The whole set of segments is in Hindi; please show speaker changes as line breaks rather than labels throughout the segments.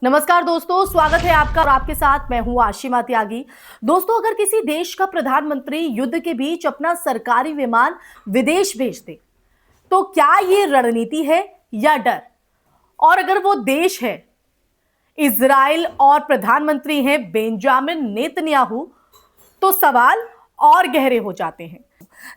नमस्कार दोस्तों, स्वागत है आपका और आपके साथ मैं हूं आशिमा त्यागी। दोस्तों, अगर किसी देश का प्रधानमंत्री युद्ध के बीच अपना सरकारी विमान विदेश भेज दे तो क्या ये रणनीति है या डर? और अगर वो देश है इजराइल और प्रधानमंत्री हैं बेंजामिन नेतन्याहू, तो सवाल और गहरे हो जाते हैं।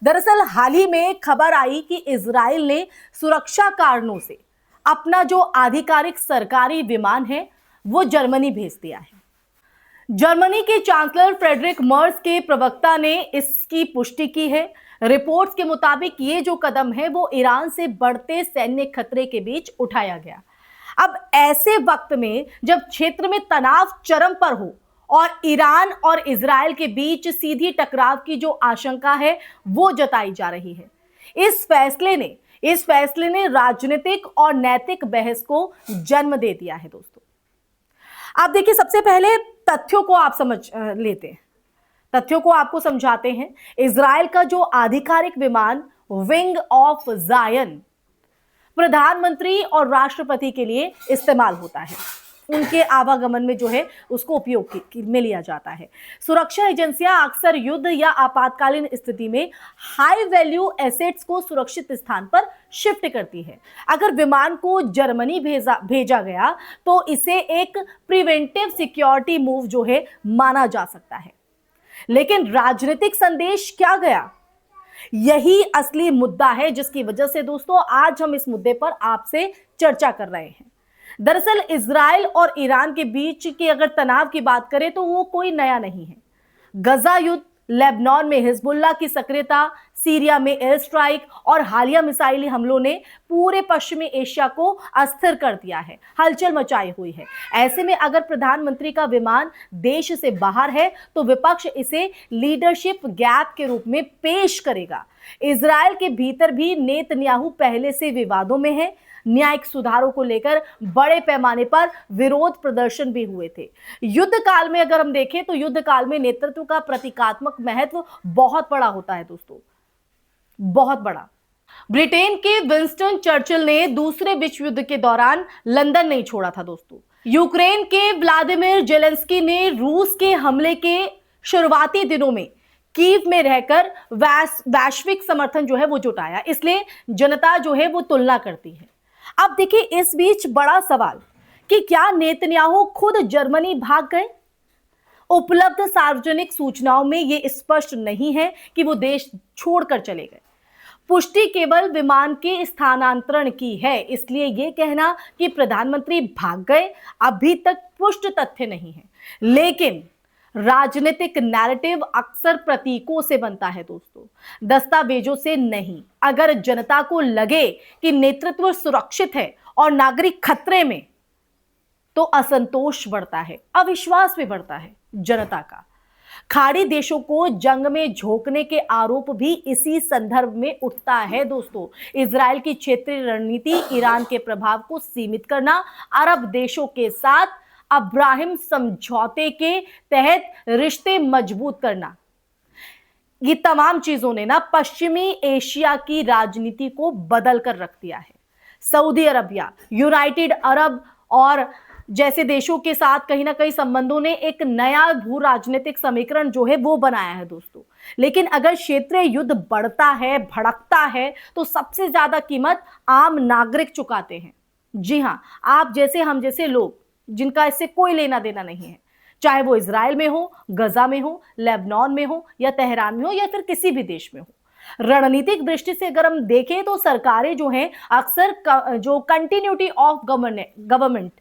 दरअसल हाल ही में खबर आई कि इजराइल ने सुरक्षा कारणों से अपना जो आधिकारिक सरकारी विमान है वो जर्मनी भेज दिया है। जर्मनी के चांसलर फ्रेडरिक मर्ज के प्रवक्ता ने इसकी पुष्टि की है। रिपोर्ट्स के मुताबिक ये जो कदम है वो ईरान से बढ़ते सैन्य खतरे के बीच उठाया गया। अब ऐसे वक्त में जब क्षेत्र में तनाव चरम पर हो और ईरान और इजराइल के बीच सीधी टकराव की जो आशंका है वो जताई जा रही है, इस फैसले ने राजनीतिक और नैतिक बहस को जन्म दे दिया है। दोस्तों, आप देखिए, सबसे पहले तथ्यों को आप समझ लेते हैं। तथ्यों को आपको समझाते हैं। इजराइल का जो आधिकारिक विमान विंग ऑफ जायन प्रधानमंत्री और राष्ट्रपति के लिए इस्तेमाल होता है। उनके आवागमन में जो है उसको उपयोग में लिया जाता है। सुरक्षा एजेंसियां अक्सर युद्ध या आपातकालीन स्थिति में हाई वैल्यू एसेट्स को सुरक्षित स्थान पर शिफ्ट करती है। अगर विमान को जर्मनी भेजा गया तो इसे एक प्रिवेंटिव सिक्योरिटी मूव जो है माना जा सकता है। लेकिन राजनीतिक संदेश क्या गया, यही असली मुद्दा है जिसकी वजह से दोस्तों आज हम इस मुद्दे पर आपसे चर्चा कर रहे हैं। दरअसल इजराइल और ईरान के बीच की अगर तनाव की बात करें तो वो कोई नया नहीं है। गजा युद्ध, लेबनान में हिजबुल्लाह की सक्रियता, सीरिया में एयर स्ट्राइक और हालिया मिसाइली हमलों ने पूरे पश्चिमी एशिया को अस्थिर कर दिया है, हलचल मचाई हुई है। ऐसे में अगर प्रधानमंत्री का विमान देश से बाहर है तो विपक्ष इसे लीडरशिप गैप के रूप में पेश करेगा। इजराइल के भीतर भी नेतन्याहू पहले से विवादों में है। न्यायिक सुधारों को लेकर बड़े पैमाने पर विरोध प्रदर्शन भी हुए थे। युद्ध काल में अगर हम देखें तो युद्ध काल में नेतृत्व का प्रतीकात्मक महत्व बहुत बड़ा होता है दोस्तों, बहुत बड़ा। ब्रिटेन के विंस्टन चर्चिल ने दूसरे विश्व युद्ध के दौरान लंदन नहीं छोड़ा था दोस्तों। यूक्रेन के व्लादिमीर जेलेंस्की ने रूस के हमले के शुरुआती दिनों में कीव में रहकर वैश्विक समर्थन जो है वो जुटाया, इसलिए जनता जो है वो तुलना करती है। अब देखिए, इस बीच बड़ा सवाल कि क्या नेतन्याहू खुद जर्मनी भाग गए? उपलब्ध सार्वजनिक सूचनाओं में यह स्पष्ट नहीं है कि वो देश छोड़कर चले गए। पुष्टि केवल विमान के स्थानांतरण की है, इसलिए यह कहना कि प्रधानमंत्री भाग गए अभी तक पुष्ट तथ्य नहीं है। लेकिन राजनीतिक नैरेटिव अक्सर प्रतीकों से बनता है दोस्तों, दस्तावेजों से नहीं। अगर जनता को लगे कि नेतृत्व सुरक्षित है और नागरिक खतरे में, तो असंतोष बढ़ता है, अविश्वास भी बढ़ता है जनता का। खाड़ी देशों को जंग में झोंकने के आरोप भी इसी संदर्भ में उठता है दोस्तों। इजराइल की क्षेत्रीय रणनीति, ईरान के प्रभाव को सीमित करना, अरब देशों के साथ अब्राहिम समझौते के तहत रिश्ते मजबूत करना, ये तमाम चीजों ने ना पश्चिमी एशिया की राजनीति को बदल कर रख दिया है। सऊदी अरबिया, यूनाइटेड अरब और जैसे देशों के साथ कहीं ना कहीं संबंधों ने एक नया भू राजनीतिक समीकरण जो है वो बनाया है दोस्तों। लेकिन अगर क्षेत्रीय युद्ध बढ़ता है, भड़कता है, तो सबसे ज्यादा कीमत आम नागरिक चुकाते हैं। जी हां, आप जैसे, हम जैसे लोग जिनका इससे कोई लेना देना नहीं है, चाहे वो इजराइल में हो, गजा में हो, लेबनान में हो या तेहरान में हो या फिर किसी भी देश में हो। रणनीतिक दृष्टि से अगर हम देखें तो सरकारें जो हैं अक्सर जो कंटिन्यूटी ऑफ गवर्नमेंट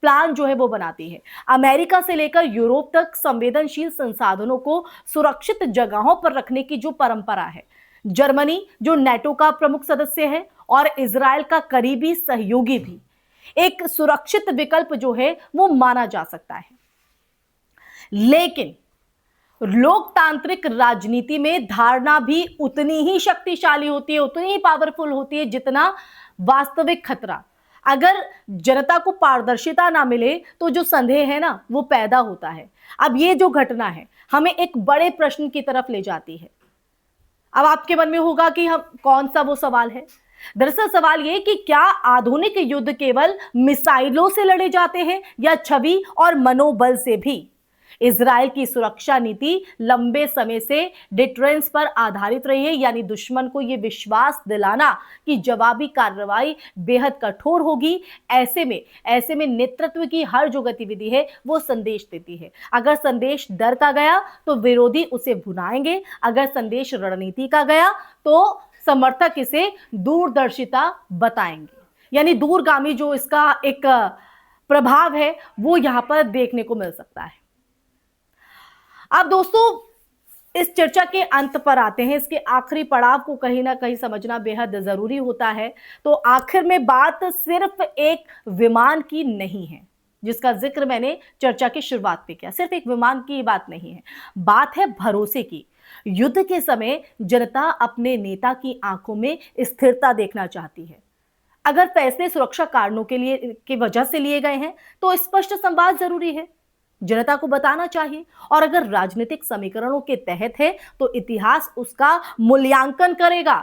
प्लान जो है वो बनाती है। अमेरिका से लेकर यूरोप तक संवेदनशील संसाधनों को सुरक्षित जगहों पर रखने की जो परंपरा है। जर्मनी जो नेटो का प्रमुख सदस्य है और इजराइल का करीबी सहयोगी भी, एक सुरक्षित विकल्प जो है वो माना जा सकता है। लेकिन लोकतांत्रिक राजनीति में धारणा भी उतनी ही शक्तिशाली होती है, उतनी ही पावरफुल होती है जितना वास्तविक खतरा। अगर जनता को पारदर्शिता ना मिले तो जो संदेह है ना वो पैदा होता है। अब ये जो घटना है हमें एक बड़े प्रश्न की तरफ ले जाती है। अब आपके मन में होगा कि हम कौन सा वो सवाल है दरअसल सवाल यह कि क्या आधुनिक युद्ध केवल मिसाइलों से लड़े जाते हैं या छवि और मनोबल से भी? इजराइल की सुरक्षा नीति लंबे समय से डिटरेंस पर आधारित रही है, यानी दुश्मन को यह विश्वास दिलाना कि जवाबी कार्रवाई बेहद कठोर होगी। ऐसे में नेतृत्व की हर जो गतिविधि है वो संदेश देती है। अगर संदेश डर का गया तो विरोधी उसे भुनाएंगे, अगर संदेश रणनीति का गया तो समर्थक इसे दूरदर्शिता बताएंगे। यानी दूरगामी जो इसका एक प्रभाव है वो यहां पर देखने को मिल सकता है। अब दोस्तों इस चर्चा के अंत पर आते हैं। इसके आखिरी पड़ाव को कहीं ना कहीं समझना बेहद जरूरी होता है। तो आखिर में बात सिर्फ एक विमान की नहीं है, जिसका जिक्र मैंने चर्चा की शुरुआत में किया। सिर्फ एक विमान की बात नहीं है, बात है भरोसे की। युद्ध के समय जनता अपने नेता की आंखों में स्थिरता देखना चाहती है। अगर फैसले सुरक्षा कारणों की वजह से लिए गए हैं तो स्पष्ट संवाद जरूरी है, जनता को बताना चाहिए। और अगर राजनीतिक समीकरणों के तहत है तो इतिहास उसका मूल्यांकन करेगा।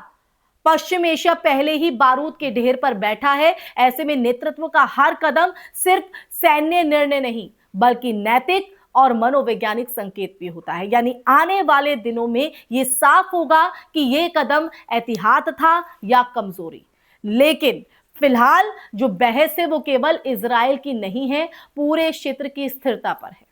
पश्चिम एशिया पहले ही बारूद के ढेर पर बैठा है। ऐसे में नेतृत्व का हर कदम सिर्फ सैन्य निर्णय नहीं बल्कि नैतिक और मनोवैज्ञानिक संकेत भी होता है। यानी आने वाले दिनों में यह साफ होगा कि यह कदम एहतियात था या कमजोरी। लेकिन फिलहाल जो बहस है वो केवल इजराइल की नहीं है, पूरे क्षेत्र की स्थिरता पर है।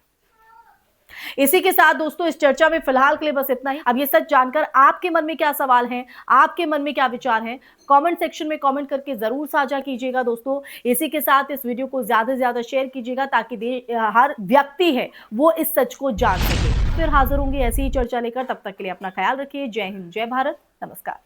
इसी के साथ दोस्तों इस चर्चा में फिलहाल के लिए बस इतना ही। अब ये सच जानकर आपके मन में क्या सवाल हैं, आपके मन में क्या विचार हैं, कमेंट सेक्शन में कमेंट करके जरूर साझा कीजिएगा दोस्तों। इसी के साथ इस वीडियो को ज्यादा से ज्यादा शेयर कीजिएगा ताकि हर व्यक्ति है वो इस सच को जान सके। फिर हाजिर होंगे ऐसी ही चर्चा लेकर, तब तक के लिए अपना ख्याल रखिए। जय हिंद, जय भारत, नमस्कार।